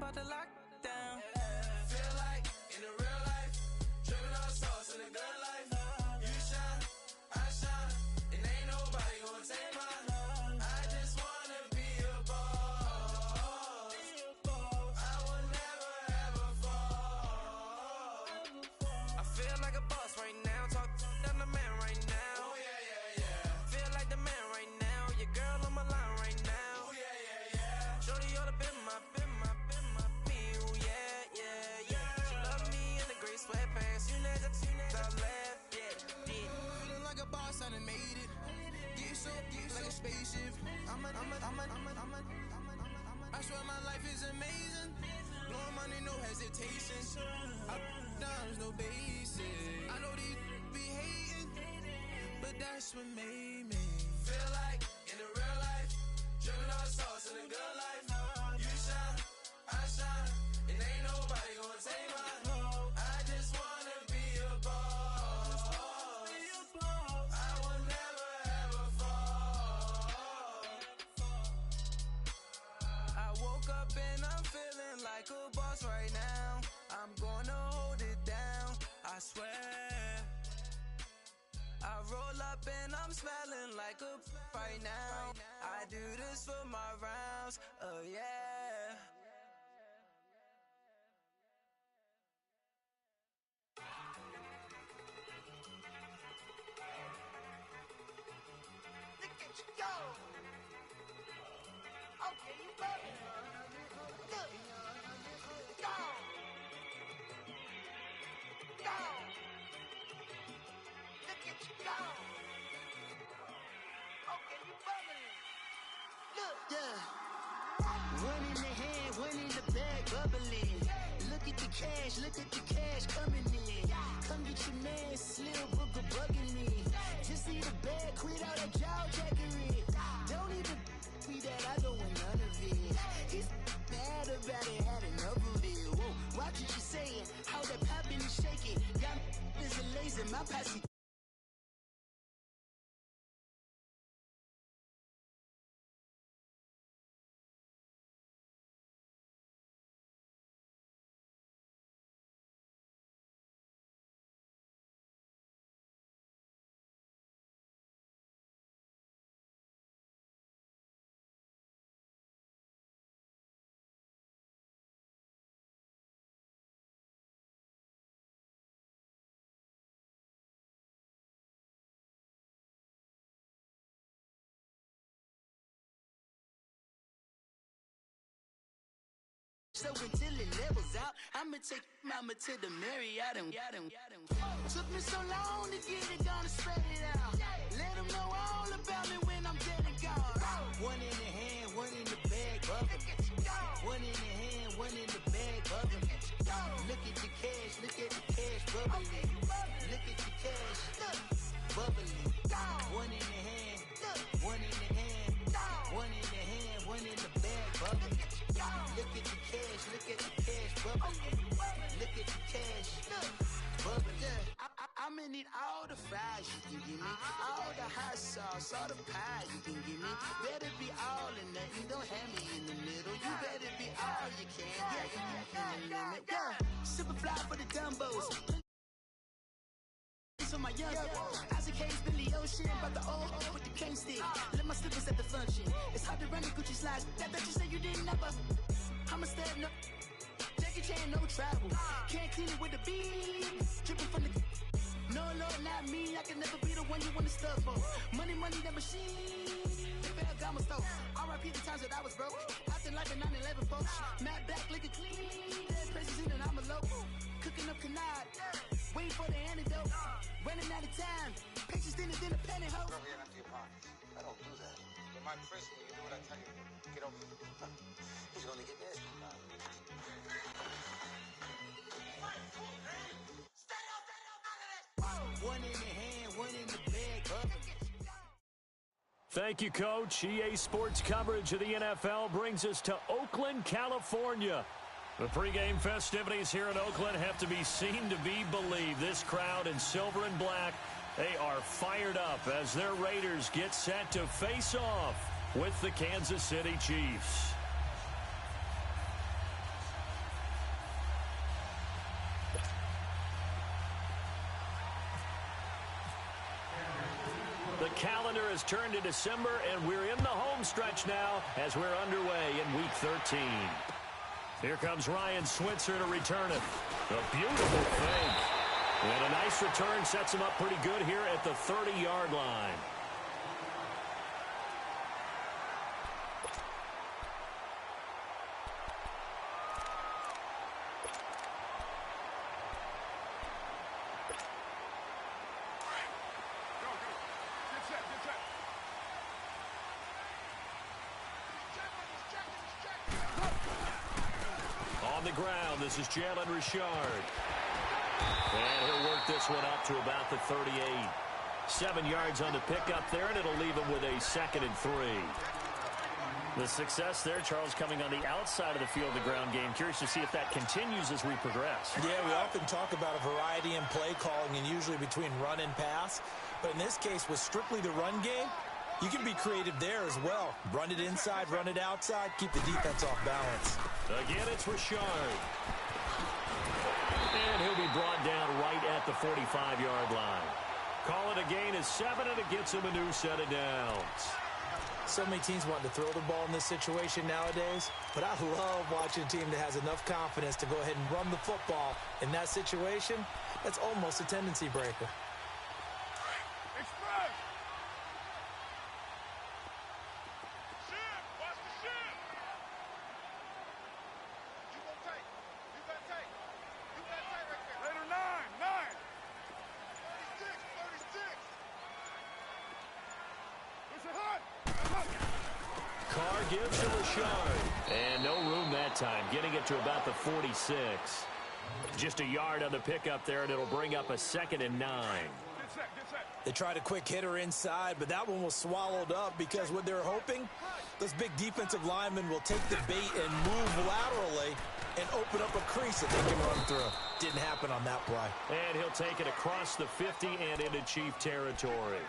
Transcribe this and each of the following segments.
about to lock down. Feel like in the real life, dripping on sauce in the good life. You shine, I shine, and ain't nobody gonna take mine. I just wanna be a boss. I will never ever fall. I feel like a boss right now. Talk to the man right now. Oh yeah, yeah, yeah. Feel like the man right now. Your girl on my line right now. Oh yeah, yeah, yeah. Shorty ought to been my me. Ooh, yeah, yeah, yeah. She love me in the gray sweatpants. You never left. Yeah, yeah. Feeling like a boss, I done made it. Get so like a spaceship. I swear my life is amazing. Blowing money, no hesitation. Dimes, no basic. I know these be hating, but that's what made me feel like in the real life, dripping on sauce in the good life. You shine, I shine, and ain't nobody gonna take mine. I just wanna be a boss. I will never ever fall. I woke up and I'm feeling like a boss right now. I'm gonna hold it down, I swear. I roll up and I'm smelling like a right now. I do this for my rounds, oh yeah. Look at you go. Okay, you bugging. Look. Go. Go. Look at you go. Okay, you bugging. Look. Yeah. One in the hand, one in the bag, bubbling. Look at the cash coming in. Come get your man, Slim Booker bugging me. Just see the bag, quit all that jaw jackery. Don't even me that I don't want none of it. He's mad about it, had enough of it. Whoa, watch what you saying, how that poppin' is shaking. Y'all is a lazy, my posse. So until it levels out, I'ma take mama to the Marriott and took me so long to get it, gonna spread it out. Let them know all about me when I'm dead and gone. One in the hand, one in the bag, bubbling. One in the hand, one in the bag, bubbling. Look at the cash, bubbling. Look at the cash, bubbling. One in the hand, one in the hand, one in the hand, one in the bag, bubbling. Look at the cash, bubbling. Look at the cash, bubbling. I'ma need all the fries you can give me, all the hot sauce, all the pie you can give me. Better be all or nothing, don't have me in the middle. You better be all you can, yeah, in the limit. Yeah, super fly for the dumbos. For my young Isaac Hayes, Billy Ocean, but the old with the cane stick. Let my slippers at the function. It's hard to run the Gucci slides. That bet you say you didn't never. I'm a step no. Jackie Chan, no travel. Can't clean it with the beat. Dripping from the. No, Lord, not me. I can never be the one you want to stuff for. Money, that machine. Ferragamo stove. R.I.P. the times that I was broke. Acting like a 9/11 folks. Matte black, liquor clean. Dead places in and I'm a local. Cooking up canard. Waiting for the antidote. Running out of time. Pictures thinner than a pantyhose. Girl, get empty your pockets. I don't do that. But my Chris, when you do what I tell you to, get over here. He's gonna get nasty. Stay out of this. One in the hand, one in the bag. Thank you, Coach. EA Sports coverage of the NFL brings us to Oakland, California. The pregame festivities here in Oakland have to be seen to be believed. This crowd in silver and black, they are fired up as their Raiders get set to face off with the Kansas City Chiefs. the calendar has turned to December, and we're in the home stretch now as we're underway in Week 13. Here comes Ryan Switzer to return it. A beautiful fake. And a nice return sets him up pretty good here at the 30-yard line. On the ground, this is Jalen Richard. And he'll work this one up to about the 38. 7 yards on the pickup there, and it'll leave him with a 2nd and 3. The success there, Charles, coming on the outside of the field, the ground game. Curious to see if that continues as we progress. Yeah, we often talk about a variety in play calling and usually between run and pass. But in this case, with strictly the run game, you can be creative there as well. Run it inside, run it outside, keep the defense off balance. Again, it's Richard. And he'll be brought down right at the 45-yard line. Call it a gain of 7, and it gets him a new set of downs. So many teams want to throw the ball in this situation nowadays, but I love watching a team that has enough confidence to go ahead and run the football. In that situation, that's almost a tendency breaker. Carr gives to Richard. And no room that time, getting it to about the 46. Just a yard on the pickup there, and it'll bring up a 2nd and 9. They tried a quick hitter inside, but that one was swallowed up because what they're hoping, those big defensive linemen will take the bait and move laterally and open up a crease that they can run through. Didn't happen on that play. And he'll take it across the 50 and into Chief territory.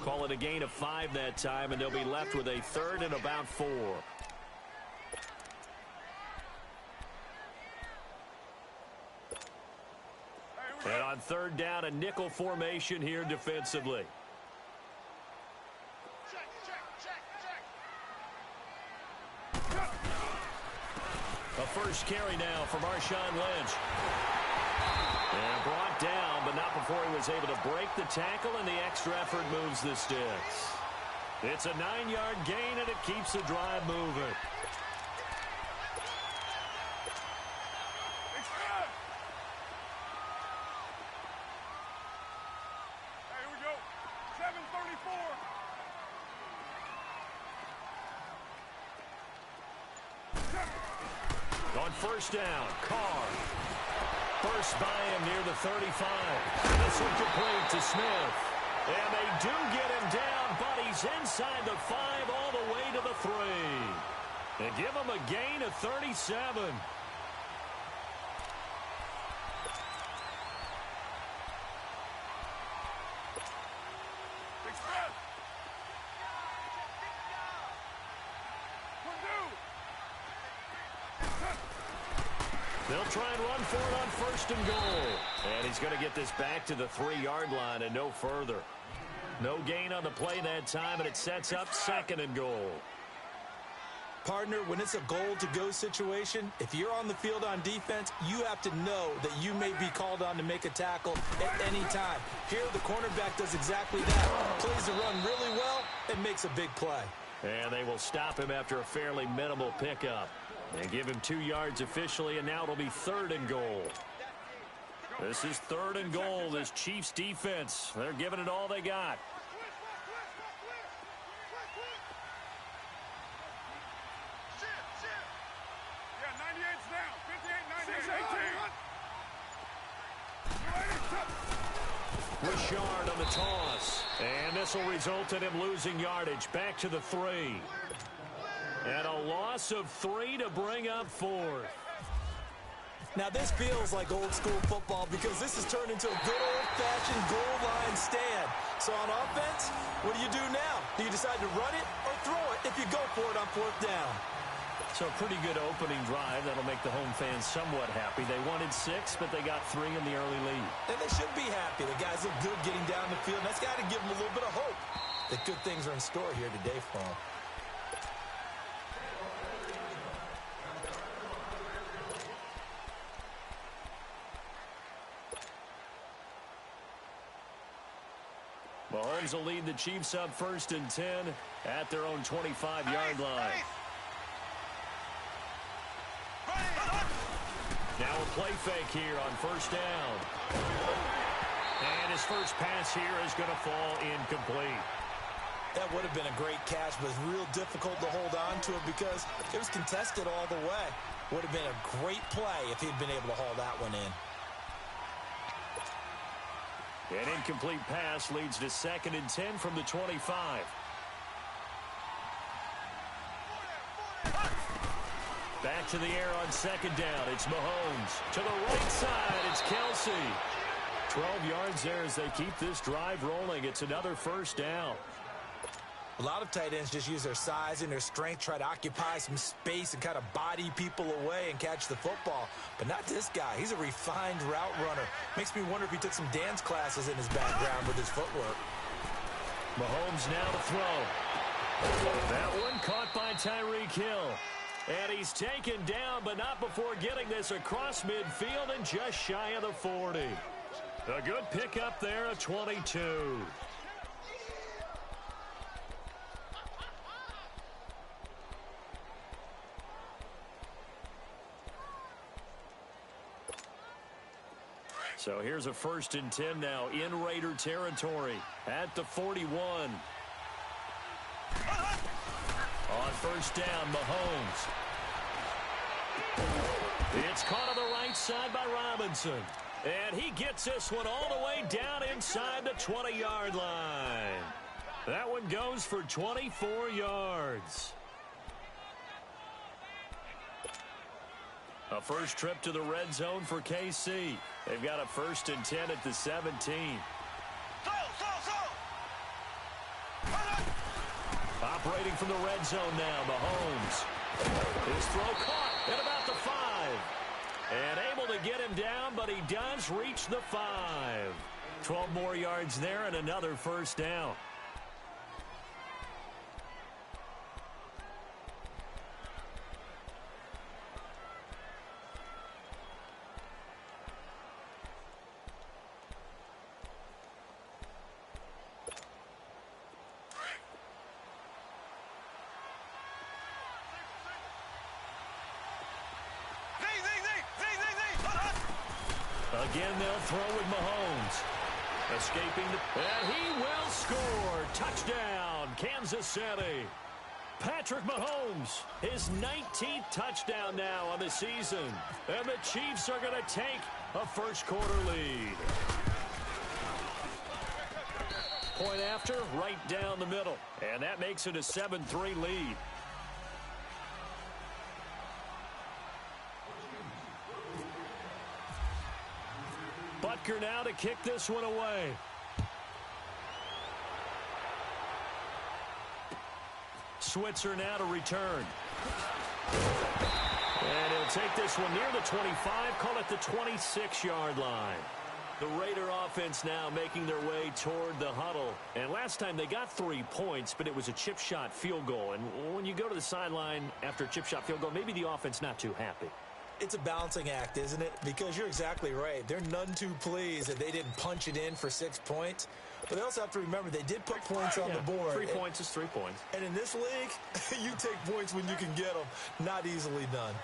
Call it a gain of 5 that time, and they'll be left with a 3rd and about 4. And on 3rd down, a nickel formation here defensively. A first carry now for Marshawn Lynch. And brought down, but not before he was able to break the tackle, and the extra effort moves the sticks. It's a 9-yard gain, and it keeps the drive moving. Here we go. 7:34. On first down, Carr. First by him near the 35. This one complete to Smith. And they do get him down, but he's inside the 5 all the way to the 3. They give him a gain of 37. They'll try and run for it on 1st and goal. And he's going to get this back to the 3-yard line and no further. No gain on the play that time, and it sets up 2nd and goal. Partner, when it's a goal-to-go situation, if you're on the field on defense, you have to know that you may be called on to make a tackle at any time. Here, the cornerback does exactly that. Plays the run really well and makes a big play. And they will stop him after a fairly minimal pickup. They give him 2 yards officially, and now it'll be 3rd and goal. This is 3rd and goal, this Chiefs defense. They're giving it all they got. Yeah, 98's down. 58, 98. Richard on the toss. And this will result in him losing yardage back to the 3. And a loss of 3 to bring up 4th. Now, this feels like old-school football because this has turned into a good old-fashioned goal line stand. So on offense, what do you do now? Do you decide to run it or throw it if you go for it on 4th down? So a pretty good opening drive. That'll make the home fans somewhat happy. They wanted 6, but they got 3 in the early lead. And they should be happy. The guys look good getting down the field. That's got to give them a little bit of hope that good things are in store here today for them. Mahomes will lead the Chiefs up 1st and 10 at their own 25-yard line. Now a play fake here on 1st down. And his first pass here is going to fall incomplete. That would have been a great catch, but it's real difficult to hold on to it because it was contested all the way. Would have been a great play if he'd been able to haul that one in. An incomplete pass leads to 2nd and 10 from the 25. Back to the air on 2nd down. It's Mahomes. To the right side, it's Kelsey. 12 yards there as they keep this drive rolling. It's another 1st down. A lot of tight ends just use their size and their strength, try to occupy some space and kind of body people away and catch the football. But not this guy. He's a refined route runner. Makes me wonder if he took some dance classes in his background with his footwork. Mahomes now to throw. That one caught by Tyreek Hill. And he's taken down, but not before getting this across midfield and just shy of the 40. A good pickup there at 22. So here's a 1st and 10 now in Raider territory at the 41. On 1st down, Mahomes. It's caught on the right side by Robinson. And he gets this one all the way down inside the 20-yard line. That one goes for 24 yards. A first trip to the red zone for KC. They've got a 1st and 10 at the 17. Operating from the red zone now, Mahomes. His throw caught at about the 5. And able to get him down, but he does reach the 5. 12 more yards there and another 1st down. Again, they'll throw with Mahomes. Escaping and he will score. Touchdown, Kansas City. Patrick Mahomes, his 19th touchdown now on the season. And the Chiefs are going to take a first-quarter lead. Point after, right down the middle. And that makes it a 7-3 lead. Butker now to kick this one away. Switzer now to return. And he'll take this one near the 25, call it the 26-yard line. The Raider offense now making their way toward the huddle. And last time they got 3 points, but it was a chip shot field goal. And when you go to the sideline after a chip shot field goal, maybe the offense not too happy. It's a balancing act, isn't it? Because you're exactly right. They're none too pleased that they didn't punch it in for 6 points. But they also have to remember they did put points on the board. 3 points is 3 points. And in this league, you take points when you can get them. Not easily done.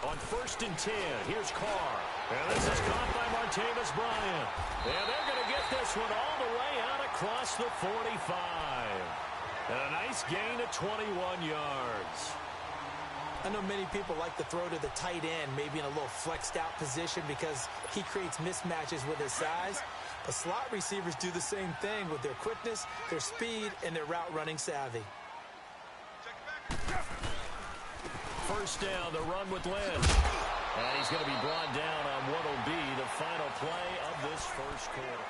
On 1st and 10, here's Carr. And this is caught by Martavis Bryant. And they're going to get this one all the way out across the 45. And a nice gain of 21 yards. I know many people like to throw to the tight end, maybe in a little flexed out position because he creates mismatches with his size. But slot receivers do the same thing with their quickness, their speed, and their route running savvy. 1st down, the run with Lynch. And he's going to be brought down on what will be the final play of this first quarter.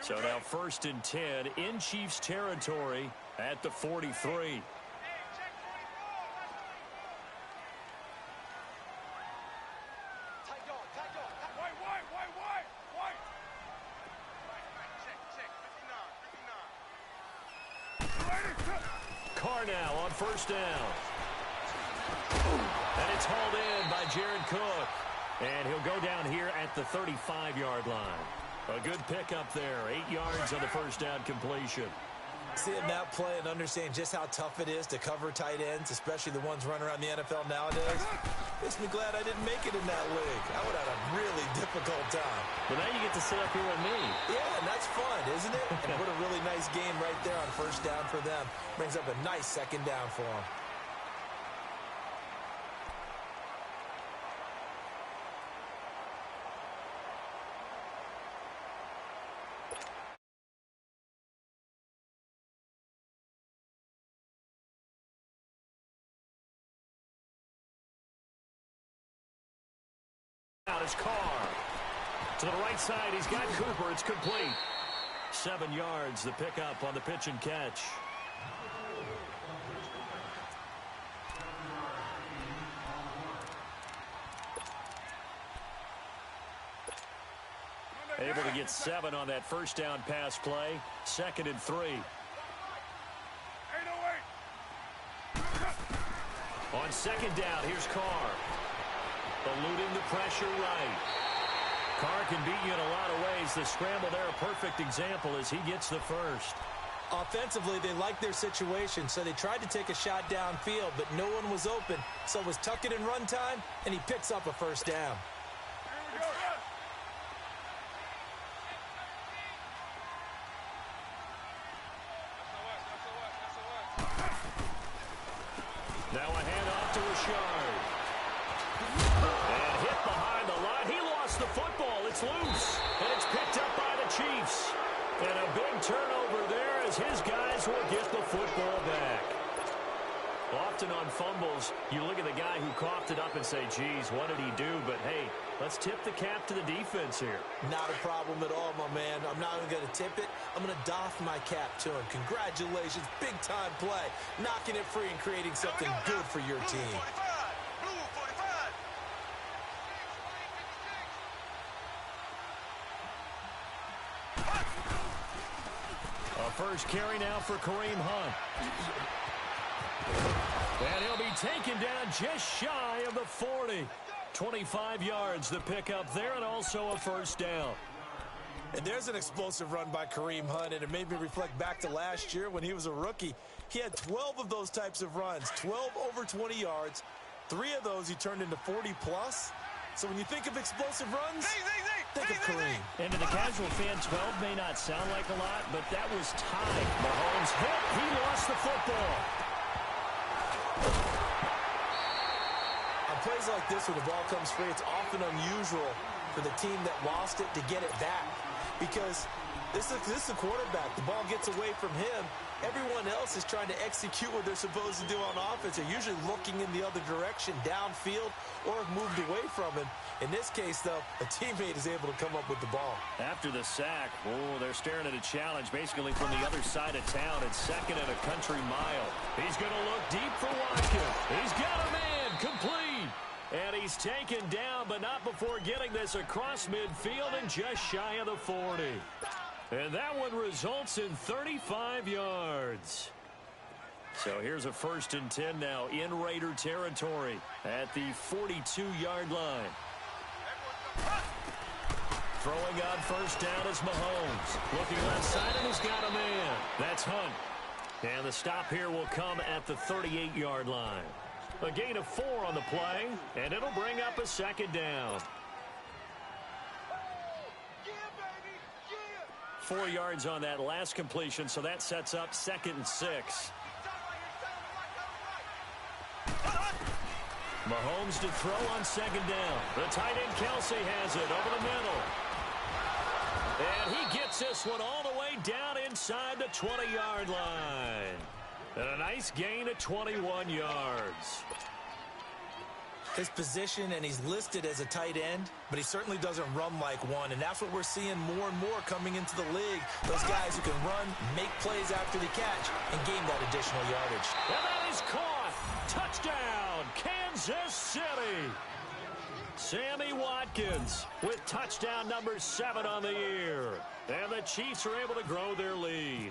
So now 1st and 10 in Chiefs territory at the 43. Carr now on 1st down. And it's hauled in by Jared Cook. And he'll go down here at the 35-yard line. A good pickup there. 8 yards on the 1st down completion. Seeing that play and understanding just how tough it is to cover tight ends, especially the ones running around the NFL nowadays, makes me glad I didn't make it in that league. I would have had a really difficult time. But now you get to sit up here with me. Yeah, and that's fun, isn't it? And what a really nice game right there on 1st down for them. Brings up a nice 2nd down for them. Out is Carr. To the right side, he's got Cooper. It's complete. 7 yards, the pickup on the pitch and catch. Able to get 7 on that 1st down pass play. 2nd and 3. On 2nd down, here's Carr. Eluding the pressure right. Carr can beat you in a lot of ways. The scramble there, a perfect example as he gets the first. Offensively, they liked their situation, so they tried to take a shot downfield, but no one was open. So it was tuck it in run time, and he picks up a 1st down. Now a handoff to Richard. And hit behind the line. He lost the football. It's loose. And it's picked up by the Chiefs. And a big turnover there as his guys will get the football back. Often on fumbles, you look at the guy who coughed it up and say, geez, what did he do? But, hey, let's tip the cap to the defense here. Not a problem at all, my man. I'm not even going to tip it. I'm going to doff my cap to him. Congratulations. Big-time play. Knocking it free and creating something good for your team. A first carry now for Kareem Hunt. And he'll be taken down just shy of the 40. 25 yards, the pickup there, and also a 1st down. And there's an explosive run by Kareem Hunt, and it made me reflect back to last year when he was a rookie. He had 12 of those types of runs, 12 over 20 yards. 3 of those he turned into 40-plus. So when you think of explosive runs, think of Kareem. And to the casual fan, 12 may not sound like a lot, but that was tied. Mahomes hit. He lost the football. On plays like this where the ball comes free, it's often unusual for the team that lost it to get it back. Because this is the quarterback. The ball gets away from him. Everyone else is trying to execute what they're supposed to do on offense. They're usually looking in the other direction, downfield, or have moved away from him. In this case, though, a teammate is able to come up with the ball. After the sack, they're staring at a challenge basically from the other side of town. It's 2nd and a country mile. He's going to look deep for Watkins. He's got a man, complete. And he's taken down, but not before getting this across midfield and just shy of the 40. And that one results in 35 yards. So here's a 1st and 10 now in Raider territory at the 42-yard line. Throwing on 1st down is Mahomes. Looking left side, and he's got a man. That's Hunt. And the stop here will come at the 38-yard line. A gain of 4 on the play, and it'll bring up a 2nd down. 4 yards on that last completion, so that sets up 2nd and 6. Mahomes to throw on 2nd down. The tight end Kelsey has it over the middle. And he gets this one all the way down inside the 20-yard line. And a nice gain of 21 yards. His position, and he's listed as a tight end, but he certainly doesn't run like one, and that's what we're seeing more and more coming into the league. Those guys who can run, make plays after the catch, and gain that additional yardage. And that is caught. Touchdown, Kansas City. Sammy Watkins with touchdown number 7 on the year. And the Chiefs are able to grow their lead.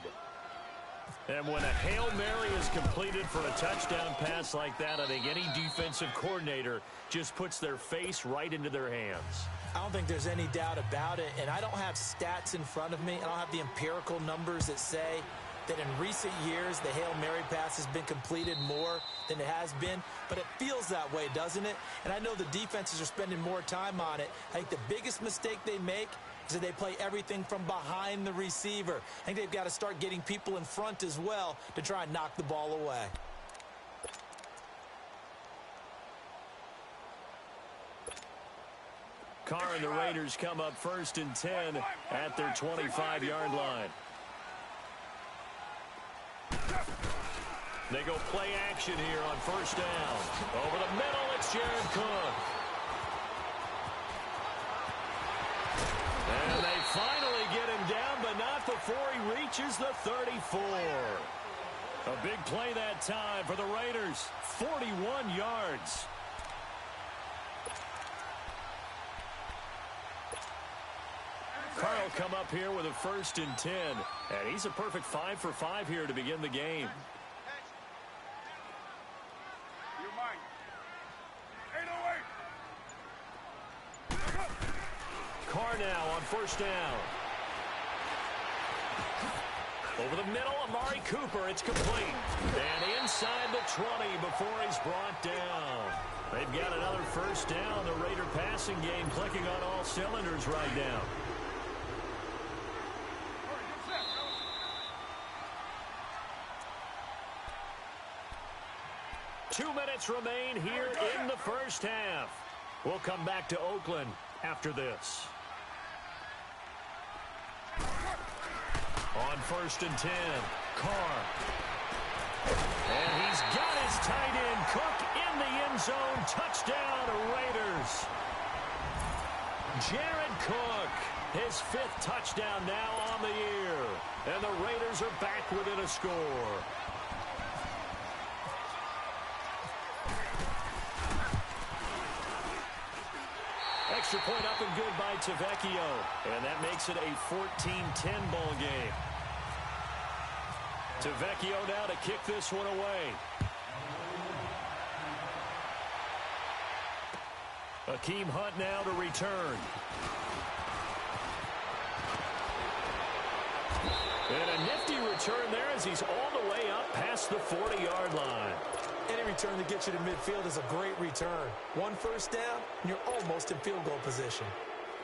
And when a Hail Mary is completed for a touchdown pass like that, I think any defensive coordinator just puts their face right into their hands. I don't think there's any doubt about it, and I don't have stats in front of me. I don't have the empirical numbers that say that in recent years the Hail Mary pass has been completed more than it has been, but it feels that way, doesn't it? And I know the defenses are spending more time on it. I think the biggest mistake they make is that they play everything from behind the receiver. I think they've got to start getting people in front as well to try and knock the ball away. Carr and the Raiders come up 1st and 10 at their 25-yard line. They go play action here on 1st down. Over the middle, it's Jared Cook. And they finally get him down, but not before he reaches the 34. A big play that time for the Raiders. 41 yards. Carl come up here with a 1st and 10. And he's a perfect 5 for 5 here to begin the game. Carr now on 1st down. Over the middle, Amari Cooper. It's complete. And inside the 20 before he's brought down. They've got another 1st down. The Raider passing game clicking on all cylinders right now. Two minutes remain here in the 1st half. We'll come back to Oakland after this. On 1st and 10, Carr. And he's got his tight end, Cook, in the end zone. Touchdown, Raiders. Jared Cook, his 5th touchdown now on the year. And the Raiders are back within a score. Extra point up and good by Tavecchio. And that makes it a 14-10 ball game. Tavecchio now to kick this one away. Akeem Hunt now to return. And a nifty return there as he's all the way up past the 40-yard line. Any return that gets you to midfield is a great return. 1 1st down, and you're almost in field goal position.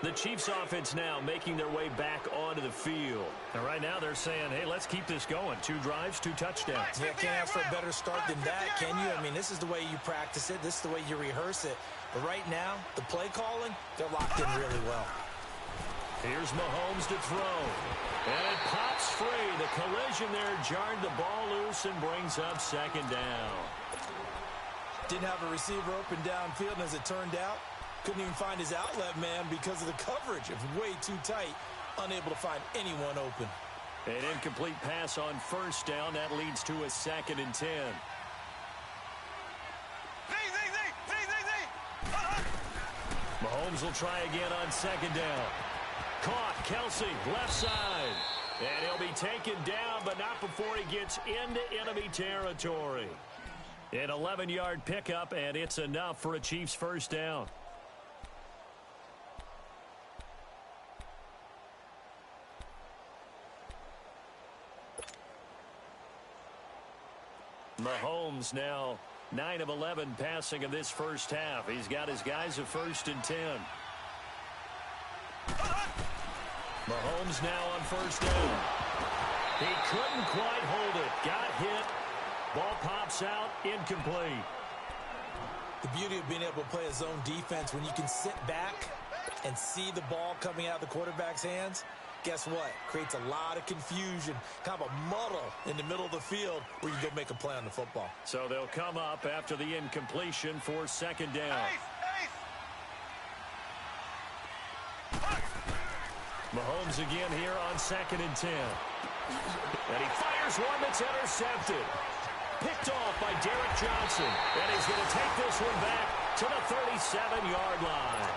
The Chiefs offense now making their way back onto the field. And right now they're saying, hey, let's keep this going. 2 drives, 2 touchdowns. Yeah, can't ask for a better start than that, can you? I mean, this is the way you practice it. This is the way you rehearse it. But right now, the play calling, they're locked in really well. Here's Mahomes to throw. And it pops free. The collision there jarred the ball loose and brings up 2nd down. Didn't have a receiver open downfield, and as it turned out, couldn't even find his outlet man because of the coverage. It was way too tight, unable to find anyone open. An incomplete pass on 1st down. That leads to a 2nd and 10. Mahomes will try again on 2nd down. Caught, Kelsey, left side. And he'll be taken down, but not before he gets into enemy territory. An 11-yard pickup, and it's enough for a Chiefs 1st down. Mahomes now 9 of 11 passing in this 1st half. He's got his guys a 1st and 10. Mahomes now on 1st down. He couldn't quite hold it. Got hit. Ball pops out, incomplete. The beauty of being able to play a zone defense when you can sit back and see the ball coming out of the quarterback's hands guess what? Creates a lot of confusion, kind of a muddle in the middle of the field where you go make a play on the football. So they'll come up after the incompletion for second down. Mahomes again here on 2nd and 10. And he fires one that's intercepted. Picked off by Derek Johnson. And he's going to take this one back to the 37-yard line.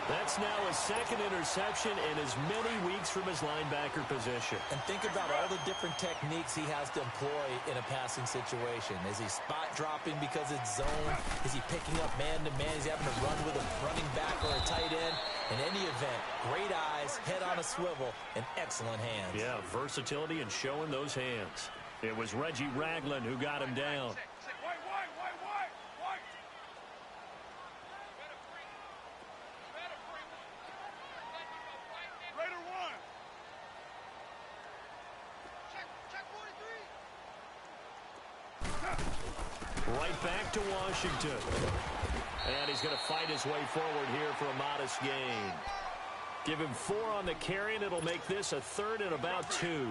That's now his second interception in as many weeks from his linebacker position. And think about all the different techniques he has to employ in a passing situation. Is he spot dropping because it's zone? Is he picking up man-to-man? Is he having to run with a running back or a tight end? In any event, great eyes, head on a swivel, and excellent hands. Yeah, versatility and showing those hands. It was Reggie Ragland who got him down. Right back to Washington. And he's going to fight his way forward here for a modest gain. Give him 4 on the carry, and it'll make this a 3rd and about 2.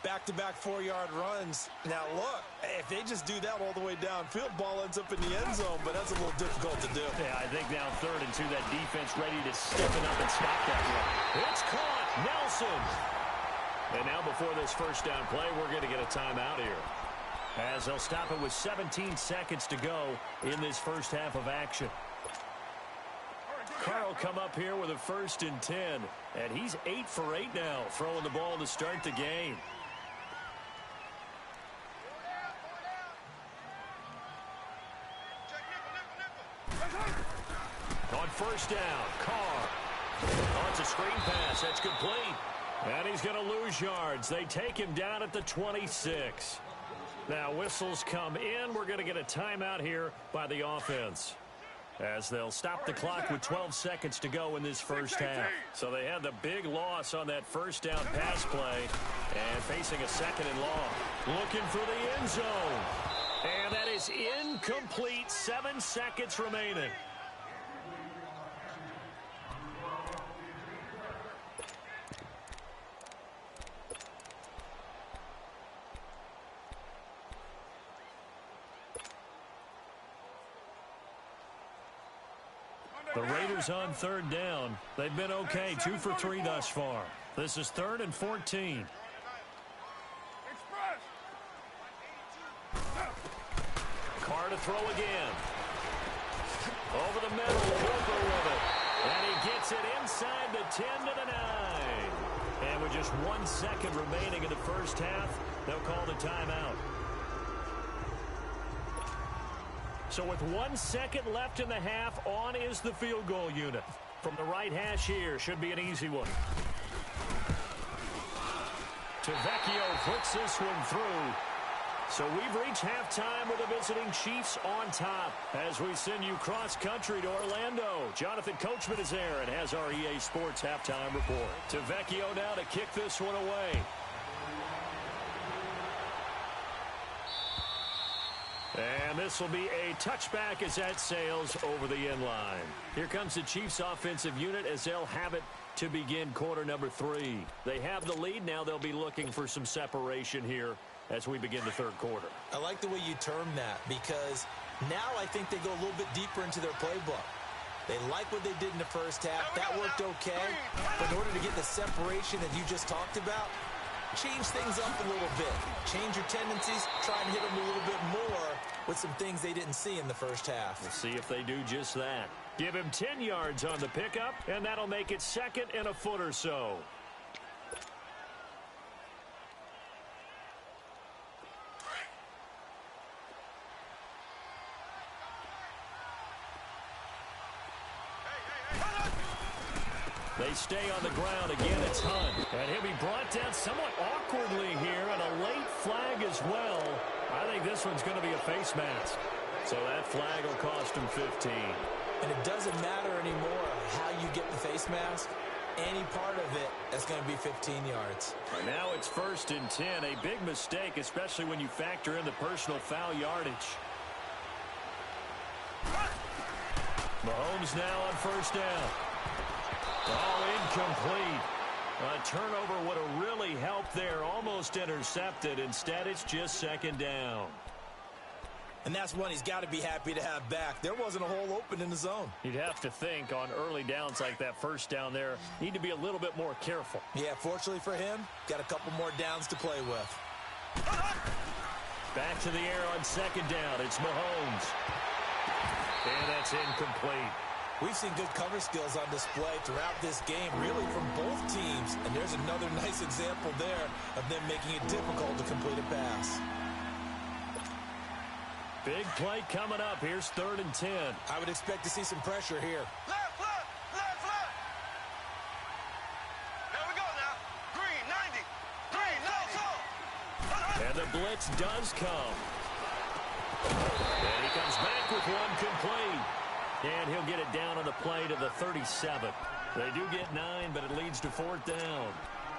Back-to-back 4-yard runs. Now, look, if they just do that all the way downfield, ball ends up in the end zone, but that's a little difficult to do. Yeah, I think now 3rd and 2, that defense ready to stiffen up and stop that run. It's caught. Nelson. And now before this first down play, we're going to get a timeout here, as they'll stop it with 17 seconds to go in this first half of action. Carr come up here with a 1st and 10, and he's 8 for 8 now, throwing the ball to start the game. On first down, Carr. Oh, it's a screen pass. That's complete. And he's going to lose yards. They take him down at the 26. Now whistles come in. We're going to get a timeout here by the offense, as they'll stop the clock with 12 seconds to go in this first half. So they had the big loss on that first down pass play, and facing a 2nd and long. Looking for the end zone. And that is incomplete. 7 seconds remaining. The Raiders on 3rd down. They've been okay, 2 for 3 thus far. This is 3rd and 14. Carr to throw again. Over the middle, Cooper with it. And he gets it inside the 10 to the 9. And with just 1 second remaining in the first half, they'll call the timeout. So with 1 second left in the half, on is the field goal unit. From the right hash here, should be an easy one. Tavecchio flicks this one through. So we've reached halftime with the visiting Chiefs on top, as we send you cross-country to Orlando. Jonathan Coachman is there and has our EA Sports halftime report. Tavecchio now to kick this one away. And this will be a touchback as that sails over the end line. Here comes the Chiefs offensive unit as they'll have it to begin quarter number 3. They have the lead. Now they'll be looking for some separation here as we begin the 3rd quarter. I like the way you term that, because now I think they go a little bit deeper into their playbook. They like what they did in the first half. That worked okay. But in order to get the separation that you just talked about, change things up a little bit. Change your tendencies. Try and hit them a little bit more with some things they didn't see in the first half. We'll see if they do just that. Give him 10 yards on the pickup, and that'll make it 2nd and a foot or so. They stay on the ground. Again, it's Hunt. And he'll be brought down somewhat awkwardly here, and a late flag as well. I think this one's going to be a face mask. So that flag will cost him 15. And it doesn't matter anymore how you get the face mask. Any part of it, that's going to be 15 yards. And now it's 1st and 10. A big mistake, especially when you factor in the personal foul yardage. Mahomes now on 1st down. All incomplete. A turnover would have really helped there. Almost intercepted. Instead, it's just second down. And that's one he's got to be happy to have back. There wasn't a hole open in the zone. You'd have to think on early downs like that first down there, need to be a little bit more careful. Yeah, fortunately for him, got a couple more downs to play with. Back to the air on second down. It's Mahomes. And that's incomplete. We've seen good cover skills on display throughout this game, really from both teams. And there's another nice example there of them making it difficult to complete a pass. Big play coming up. Here's 3rd and 10. I would expect to see some pressure here. Left, left, left, left. There we go now. Green, 90. Green, no, and the blitz does come. And he comes back with one complete. And he'll get it down on the play to the 37. They do get 9, but it leads to 4th down.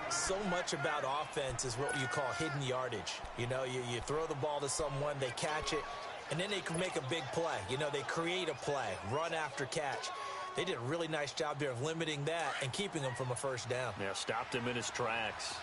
So much about offense is what you call hidden yardage. You know, you throw the ball to someone, they catch it, and then they can make a big play. You know, they create a play, run after catch. They did a really nice job there of limiting that and keeping him from a first down. Yeah, stopped him in his tracks.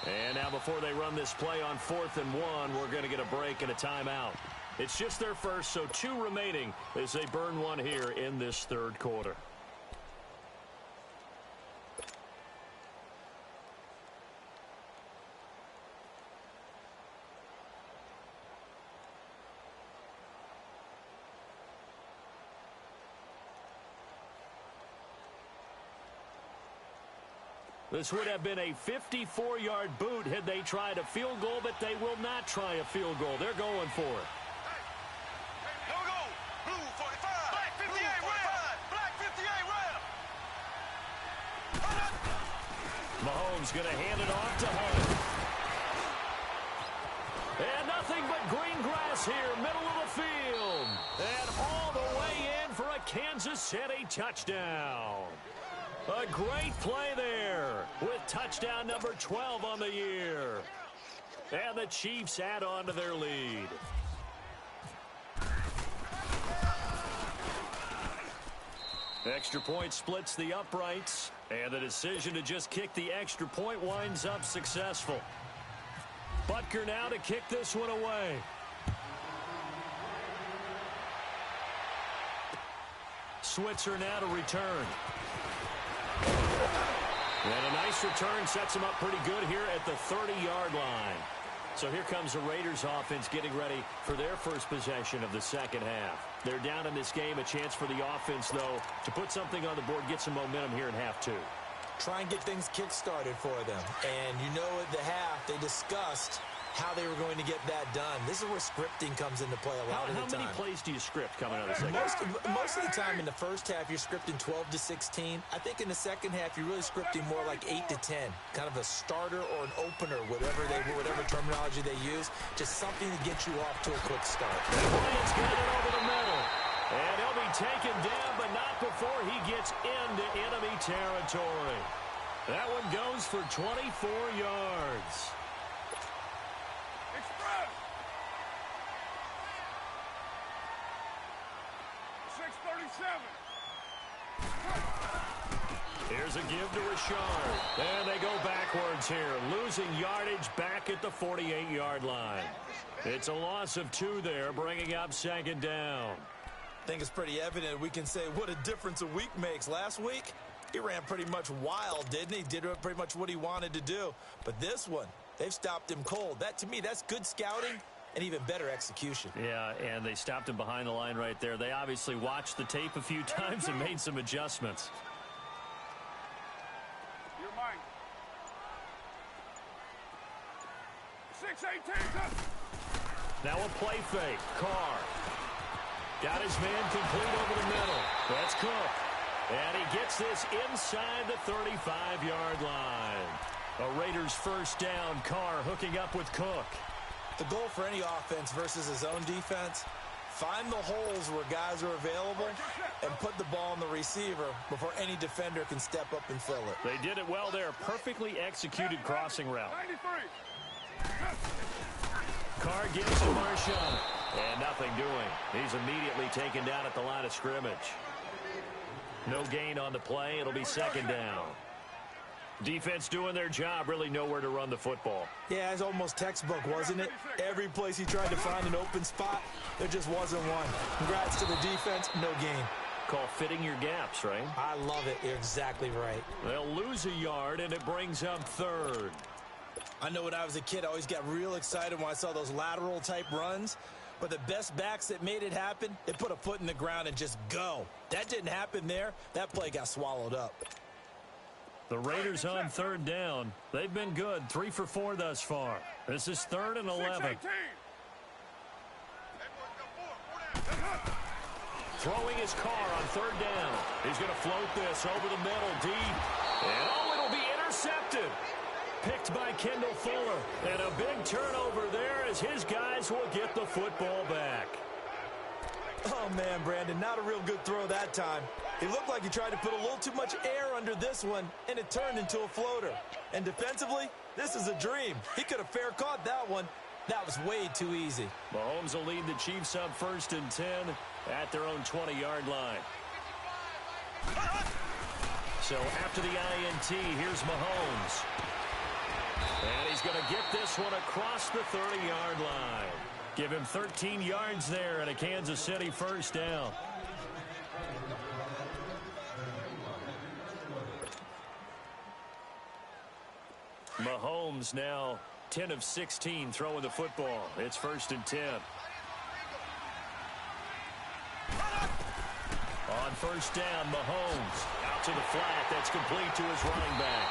And now before they run this play on 4th and 1, we're going to get a break and a timeout. It's just their first, so 2 remaining as they burn one here in this 3rd quarter. This would have been a 54-yard boot had they tried a field goal, but they will not try a field goal. They're going for it. No goal. Blue 45. Black 58 rail. Black 58 rail. Mahomes going to hand it off to Hunt. And nothing but green grass here, middle of the field. And all the way in for a Kansas City touchdown. A great play there with touchdown number 12 on the year. And the Chiefs add on to their lead. Extra point splits the uprights. And the decision to just kick the extra point winds up successful. Butker now to kick this one away. Switzer now to return. And a nice return sets him up pretty good here at the 30-yard line. So here comes the Raiders offense getting ready for their first possession of the second half. They're down in this game. A chance for the offense, though, to put something on the board, get some momentum here in half 2. Try and get things kick-started for them. And you know at the half they discussed how they were going to get that done. This is where scripting comes into play a lot of the time. How many plays do you script coming out of the second half? Most of the time in the first half, you're scripting 12 to 16. I think in the second half, you're really scripting more like 8 to 10. Kind of a starter or an opener, whatever terminology they use. Just something to get you off to a quick start. Bryant's got it over the middle. And he'll be taken down, but not before he gets into enemy territory. That one goes for 24 yards. 6:37. Here's a give to Richard. And they go backwards here, losing yardage back at the 48-yard line. It's a loss of 2 there, bringing up second down. I think it's pretty evident we can say what a difference a week makes. Last week, he ran pretty much wild, didn't he? Did pretty much what he wanted to do. But this one, they've stopped him cold. That, to me, that's good scouting and even better execution. Yeah, and they stopped him behind the line right there. They obviously watched the tape a few times and made some adjustments. You're mine. 6-18. Now a play fake. Carr. Got his man complete over the middle. That's Cook. And he gets this inside the 35-yard line. A Raiders first down. Carr hooking up with Cook. The goal for any offense versus his own defense, Find the holes where guys are available and put the ball on the receiver before any defender can step up and fill it. They did it well there. Perfectly executed crossing route. Carr gives to Marshawn. And nothing doing. He's immediately taken down at the line of scrimmage. No gain on the play. It'll be second down. Defense doing their job, really nowhere to run the football. Yeah, it's almost textbook, wasn't it? Every place he tried to find an open spot, there just wasn't one. Congrats to the defense, no gain. Call fitting your gaps, right? I love it. You're exactly right. They'll lose a yard, and it brings up third. I know when I was a kid, I always got real excited when I saw those lateral-type runs. But the best backs that made it happen, they put a foot in the ground and just go. That didn't happen there. That play got swallowed up. The Raiders on third down. They've been good, 3 for 4 thus far. This is 3rd and 11. Throwing his Carr on third down. He's going to float this over the middle, deep. And it'll be intercepted. Picked by Kendall Fuller. And a big turnover there as his guys will get the football back. Oh, man, Brandon, not a real good throw that time. He looked like he tried to put a little too much air under this one, and it turned into a floater. And defensively, this is a dream. He could have fair caught that one. That was way too easy. Mahomes will lead the Chiefs up 1st and 10 at their own 20-yard line. So after the INT, here's Mahomes. And he's going to get this one across the 30-yard line. Give him 13 yards there and a Kansas City first down. Mahomes now 10 of 16 throwing the football. It's 1st and 10. On first down, Mahomes out to the flat. That's complete to his running back.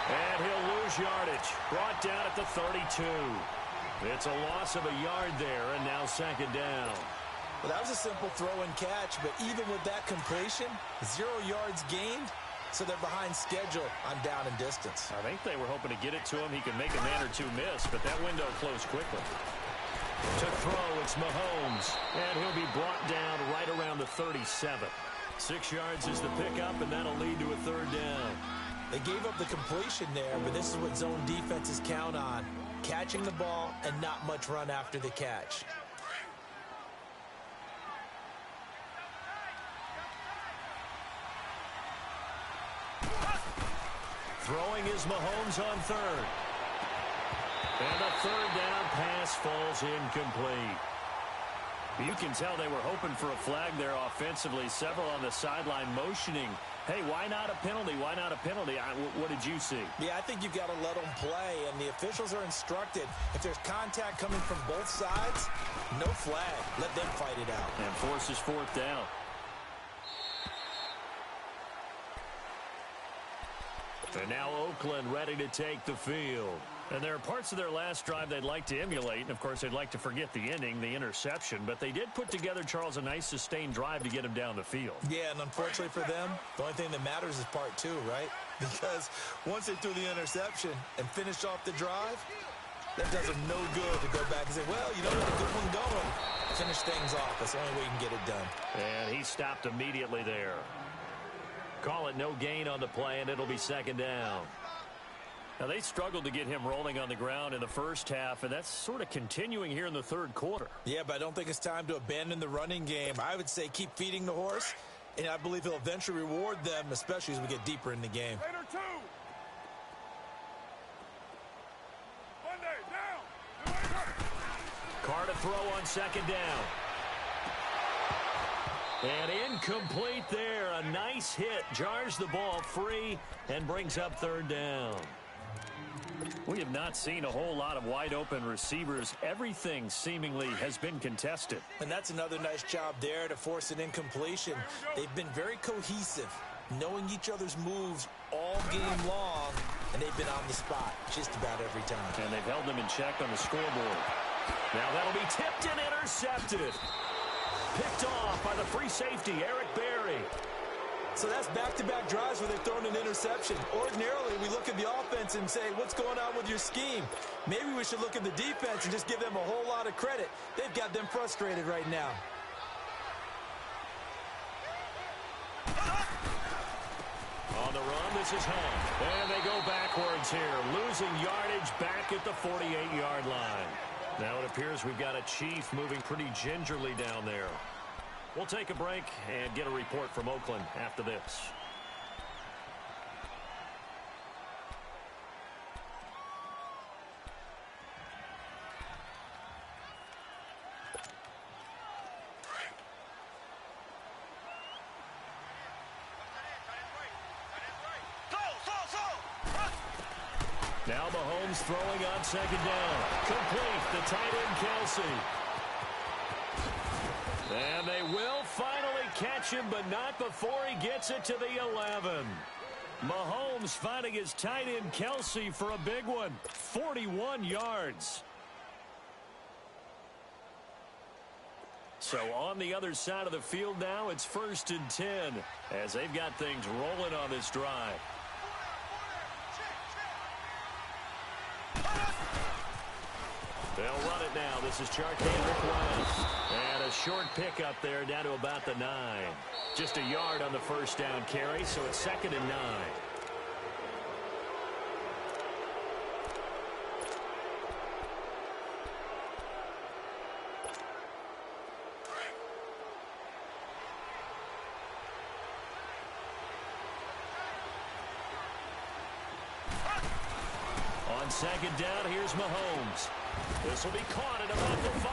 And he'll lose yardage. Brought down at the 32. It's a loss of a yard there, and now second down. Well, that was a simple throw and catch, but even with that completion, 0 yards gained, so they're behind schedule on down and distance. I think they were hoping to get it to him. He could make a man or two miss, but that window closed quickly. To throw, it's Mahomes, and he'll be brought down right around the 37. 6 yards is the pickup, and that'll lead to a third down. They gave up the completion there, but this is what zone defenses count on. Catching the ball and not much run after the catch. Throwing is Mahomes on third. And a third down pass falls incomplete. You can tell they were hoping for a flag there offensively. Several on the sideline motioning. Hey, why not a penalty? Why not a penalty? What did you see? Yeah, I think you've got to let them play, and the officials are instructed. If there's contact coming from both sides, no flag. Let them fight it out. And forces 4th down. And now Oakland ready to take the field. And there are parts of their last drive they'd like to emulate. And, of course, they'd like to forget the ending, the interception. But they did put together, Charles, a nice sustained drive to get him down the field. Yeah, and unfortunately for them, the only thing that matters is part 2, right? Because once they threw the interception and finished off the drive, that does them no good to go back and say, well, you know, with a good one going, finish things off. That's the only way you can get it done. And he stopped immediately there. Call it no gain on the play, and it'll be second down. Now, they struggled to get him rolling on the ground in the first half, and that's sort of continuing here in the third quarter. Yeah, but I don't think it's time to abandon the running game. I would say keep feeding the horse, and I believe he'll eventually reward them, especially as we get deeper in the game. Carr to throw on second down. And incomplete there. A nice hit. Jars the ball free and brings up third down. We have not seen a whole lot of wide-open receivers. Everything seemingly has been contested. And that's another nice job there to force an incompletion. They've been very cohesive, knowing each other's moves all game long, and they've been on the spot just about every time. And they've held them in check on the scoreboard. Now that'll be tipped and intercepted. Picked off by the free safety, Eric Berry. So that's back-to-back drives where they've thrown an interception. Ordinarily, we look at the offense and say, what's going on with your scheme? Maybe we should look at the defense and just give them a whole lot of credit. They've got them frustrated right now. this is Hunt. And they go backwards here, losing yardage back at the 48-yard line. Now it appears we've got a Chief moving pretty gingerly down there. We'll take a break and get a report from Oakland after this. Now Mahomes throwing on second down. Complete to tight end Kelsey. And they will finally catch him, but not before he gets it to the 11. Mahomes finding his tight end Kelsey for a big one. 41 yards. So on the other side of the field now, it's 1st and 10 as they've got things rolling on this drive. They'll run it now. This is Charcandrick West. And a short pickup there down to about the 9. Just a yard on the first down carry, so it's 2nd and 9. On second down, here's Mahomes. This will be caught at about the 5.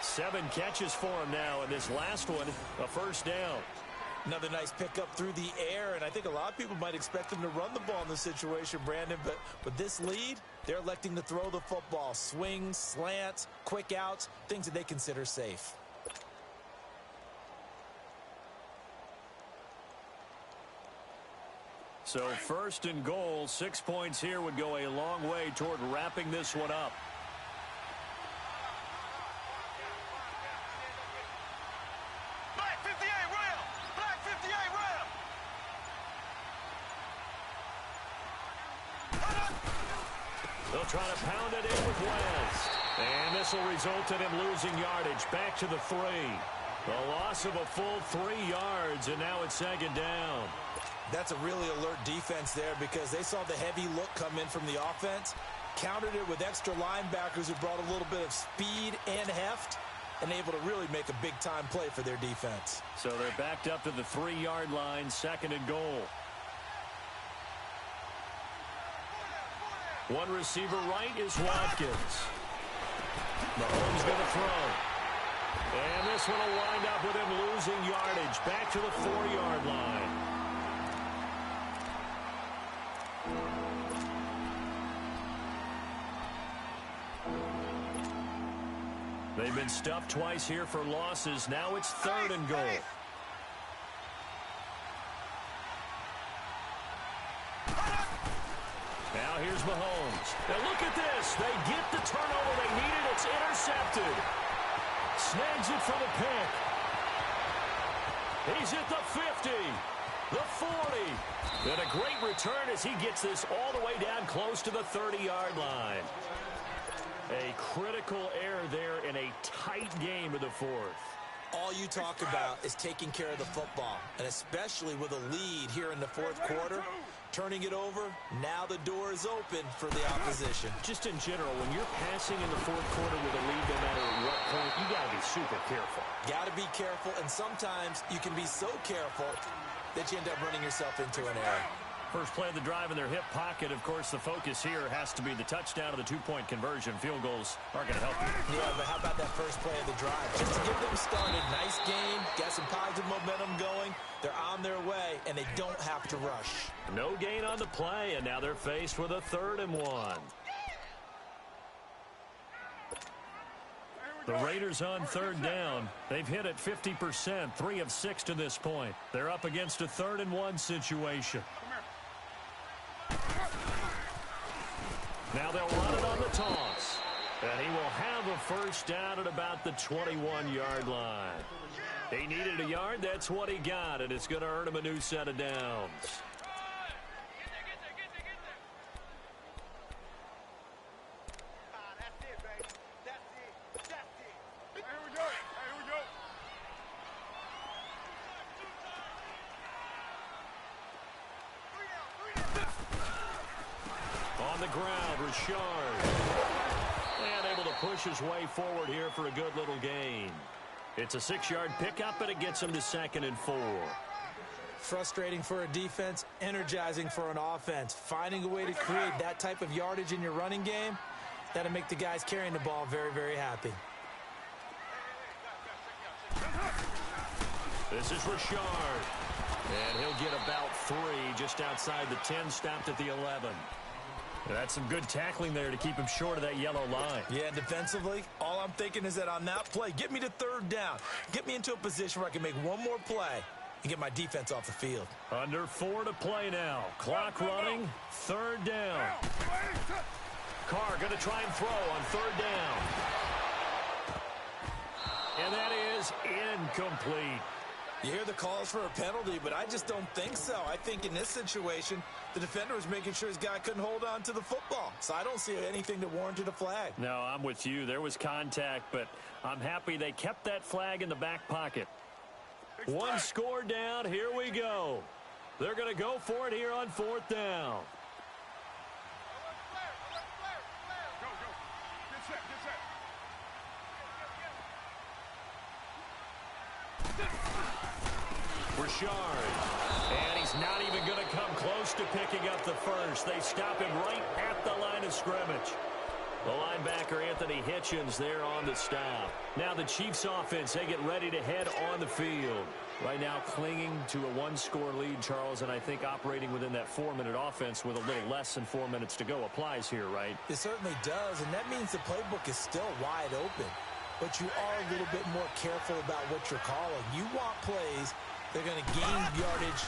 7 catches for him now, and this last one, a first down. Another nice pickup through the air, and I think a lot of people might expect him to run the ball in this situation, Brandon, but with this lead, they're electing to throw the football. Swings, slants, quick outs, things that they consider safe. So 1st and goal, 6 points here would go a long way toward wrapping this one up. Black 58 Ram! Black 58 Ram! They'll try to pound it in with West. And this will result in him losing yardage back to the 3. The loss of a full 3 yards, and now it's 2nd down. That's a really alert defense there because they saw the heavy look come in from the offense, countered it with extra linebackers who brought a little bit of speed and heft, and able to really make a big-time play for their defense. So they're backed up to the 3-yard line, 2nd and goal. One receiver right is Watkins. Mahomes going to throw. And this one will wind up with him losing yardage back to the 4-yard line. They've been stuffed twice here for losses. Now it's 3rd and goal. Now here's Mahomes. Now look at this. They get the turnover they needed. It's intercepted. Snags it for the pick. He's at the 50. The 40. And a great return as he gets this all the way down close to the 30-yard line. A critical error there in a tight game of the 4th. All you talk about is taking care of the football, and especially with a lead here in the 4th quarter, turning it over, now the door is open for the opposition. Just in general, when you're passing in the 4th quarter with a lead, no matter what point, you got to be super careful. Got to be careful, and sometimes you can be so careful that you end up running yourself into an error. First play of the drive in their hip pocket. Of course, the focus here has to be the touchdown of the 2-point conversion. Field goals aren't going to help you. Yeah, but how about that first play of the drive? Just to get them started. Nice game. Got some positive momentum going. They're on their way, and they don't have to rush. No gain on the play, and now they're faced with a 3rd and 1. The Raiders on 3rd down. They've hit it 50%, 3 of 6 to this point. They're up against a 3rd and 1 situation. Now they'll run it on the toss. And he will have a first down at about the 21-yard line. He needed a yard. That's what he got, and it's going to earn him a new set of downs. the ground. Richard. And able to push his way forward here for a good little gain. It's a 6-yard pickup, and it gets him to 2nd and 4. Frustrating for a defense, energizing for an offense. Finding a way to create that type of yardage in your running game, that'll make the guys carrying the ball very, very happy. This is Richard. And he'll get about 3 just outside the 10, stopped at the 11. That's some good tackling there to keep him short of that yellow line. Yeah, defensively, all I'm thinking is that on that play, get me to 3rd down. Get me into a position where I can make one more play and get my defense off the field. Under 4 to play now. Clock running, 3rd down. Carr going to try and throw on 3rd down. And that is incomplete. You hear the calls for a penalty, but I just don't think so. I think in this situation, the defender was making sure his guy couldn't hold on to the football. So I don't see anything that warranted a flag. No, I'm with you. There was contact, but I'm happy they kept that flag in the back pocket. 1 score down. Here we go. They're going to go for it here on 4th down. Richard. And he's not even going to come close to picking up the first. They stop him right at the line of scrimmage. The linebacker, Anthony Hitchens, there on the stop. Now the Chiefs offense, they get ready to head on the field. Right now clinging to a 1-score lead, Charles, and I think operating within that 4-minute offense with a little less than 4 minutes to go applies here, right? It certainly does, and that means the playbook is still wide open. But you are a little bit more careful about what you're calling. You want plays they're going to gain yardage,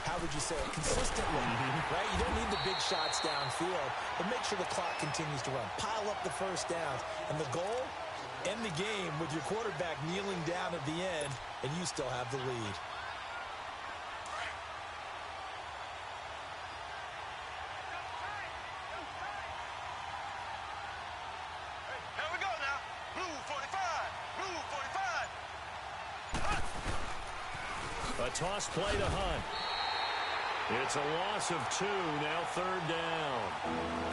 how would you say it, consistently, right? You don't need the big shots downfield, but make sure the clock continues to run. Pile up the first downs. And the goal, end the game with your quarterback kneeling down at the end, and you still have the lead. Here we go now. Blue 45. Blue 45. A toss play to Hunt. It's a loss of 2, now 3rd down.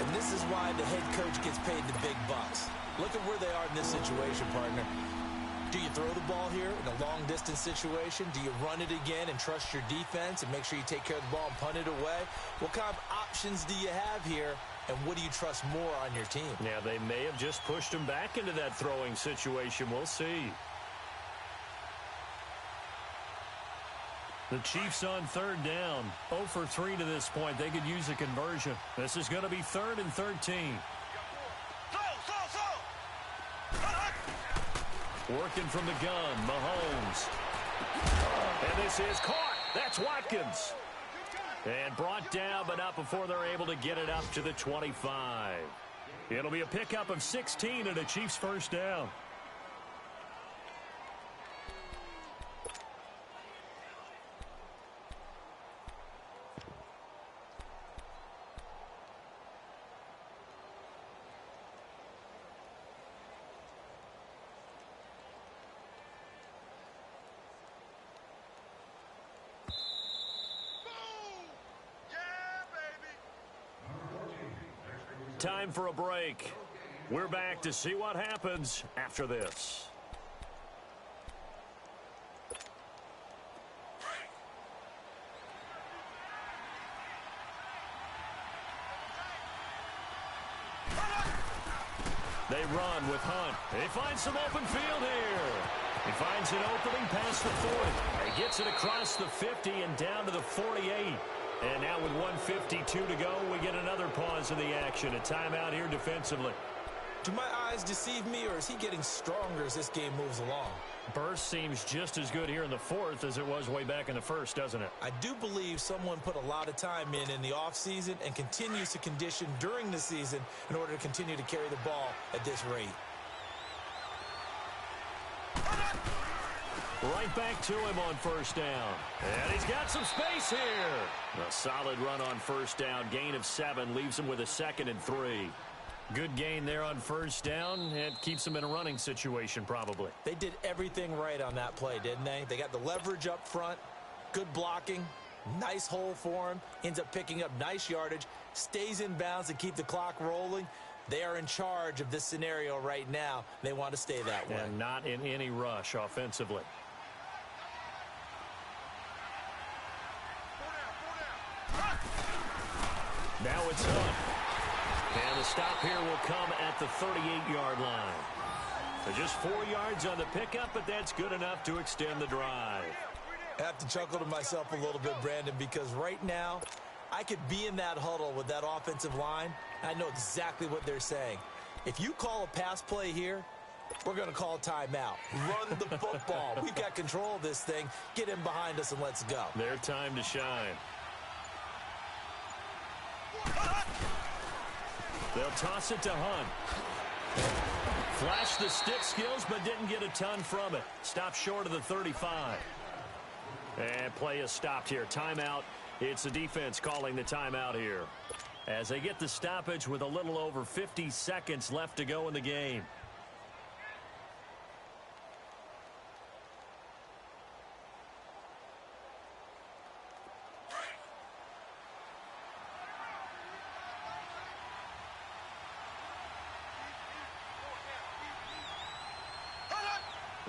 And this is why the head coach gets paid the big bucks. Look at where they are in this situation, partner. Do you throw the ball here in a long-distance situation? Do you run it again and trust your defense and make sure you take care of the ball and punt it away? What kind of options do you have here, and what do you trust more on your team? Now, they may have just pushed him back into that throwing situation. We'll see. The Chiefs on 3rd down. 0 for 3 to this point. They could use a conversion. This is going to be 3rd and 13. Working from the gun, Mahomes. And this is caught. That's Watkins. And brought down, but not before they're able to get it up to the 25. It'll be a pickup of 16 and a Chiefs first down. Time for a break. We're back to see what happens after this. They run with Hunt. He finds some open field here. He finds an opening past the 40. He gets it across the 50 and down to the 48. And now with 1:52 to go, we get another pause in the action. A timeout here defensively. Do my eyes deceive me, or is he getting stronger as this game moves along? Burst seems just as good here in the 4th as it was way back in the 1st, doesn't it? I do believe someone put a lot of time in the offseason and continues to condition during the season in order to continue to carry the ball at this rate. Right back to him on 1st down. And he's got some space here. A solid run on 1st down. Gain of 7 leaves him with a 2nd and 3. Good gain there on 1st down. It keeps him in a running situation probably. They did everything right on that play, didn't they? They got the leverage up front, good blocking, nice hole for him, ends up picking up nice yardage, stays in bounds and keep the clock rolling, they are in charge of this scenario right now. They want to stay that way. And not in any rush offensively. Now it's Hunt. And the stop here will come at the 38-yard line. They're just 4 yards on the pickup, but that's good enough to extend the drive. I have to chuckle to myself a little bit, Brandon, because right now I could be in that huddle with that offensive line. I know exactly what they're saying. If you call a pass play here, we're going to call a timeout. Run the football. We've got control of this thing. Get in behind us and let's go. Their time to shine. They'll toss it to Hunt. Flashed the stick skills, but didn't get a ton from it. Stopped short of the 35. And play is stopped here. Timeout. It's the defense calling the timeout here, as they get the stoppage with a little over 50 seconds left to go in the game.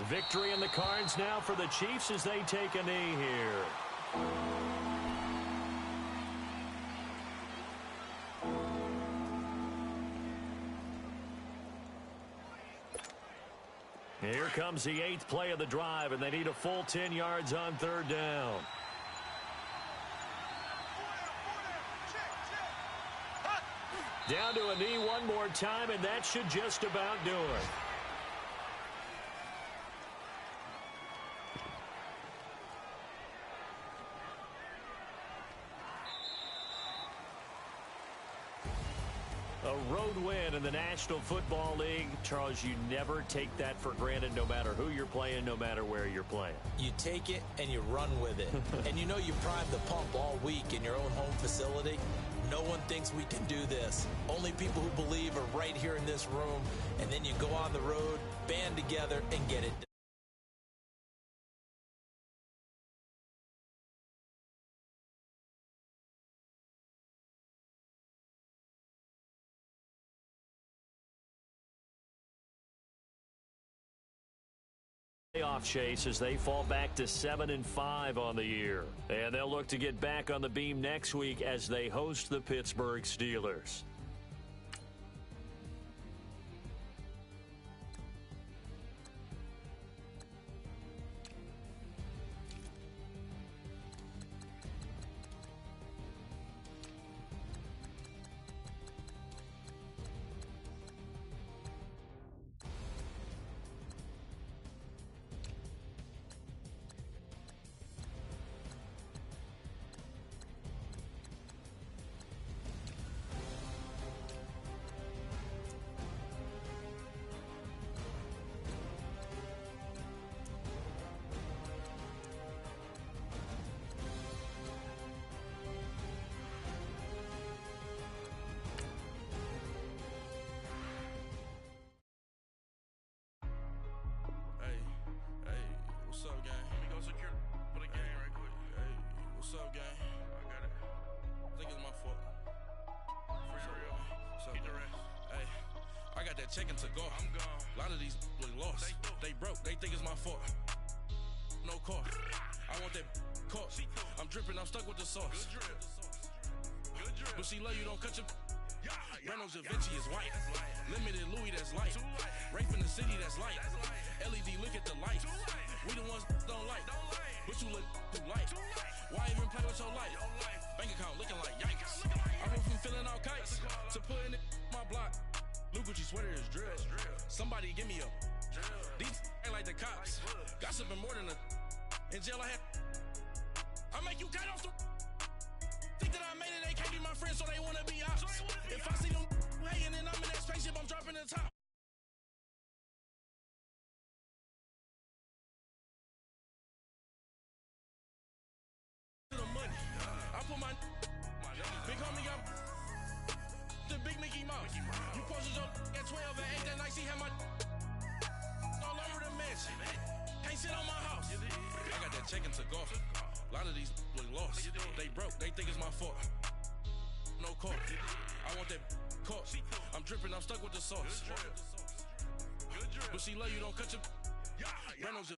Victory in the cards now for the Chiefs as they take a knee here. Here comes the 8th play of the drive, and they need a full 10 yards on 3rd down. Down to a knee one more time, and that should just about do it. A road win in the National Football League. Charles, you never take that for granted no matter who you're playing, no matter where you're playing. You take it and you run with it. And you know you primed the pump all week in your own home facility. No one thinks we can do this. Only people who believe are right here in this room. And then you go on the road, band together, and get it done. Playoff chase as they fall back to 7-5 on the year. And they'll look to get back on the beam next week as they host the Pittsburgh Steelers. Checking to go. I'm gone. A lot of these look lost. They broke. They think it's my fault. No cost. I want that cost. I'm dripping. I'm stuck with the sauce. Good drip. But she love you. Don't cut your. Brando Da Vinci is white. Limited Louis that's light. Rape in the city that's light. LED look at the light. We the ones don't like. But you look too light. Why even play with your life? Bank account looking like yikes. I went from filling out kites to putting it in my block. Blue Gucci sweater is drill. Somebody give me a These ain't like the cops. Gossiping more than a in jail I had. I make you cut off the think that I made it, they can't be my friends, so they wanna be ops. If I see them hating and I'm in that spaceship, I'm dropping the top. The money. I put my big homie got the big Mickey Mouse. You posted your at 12 and 8 that night, she had my all over the mansion. Can't sit on my house. I got that check into golf. A lot of these look lost. They broke. They think it's my fault. No cost. want that court. I'm dripping, I'm stuck with the sauce. But she love you, don't cut your. Reynolds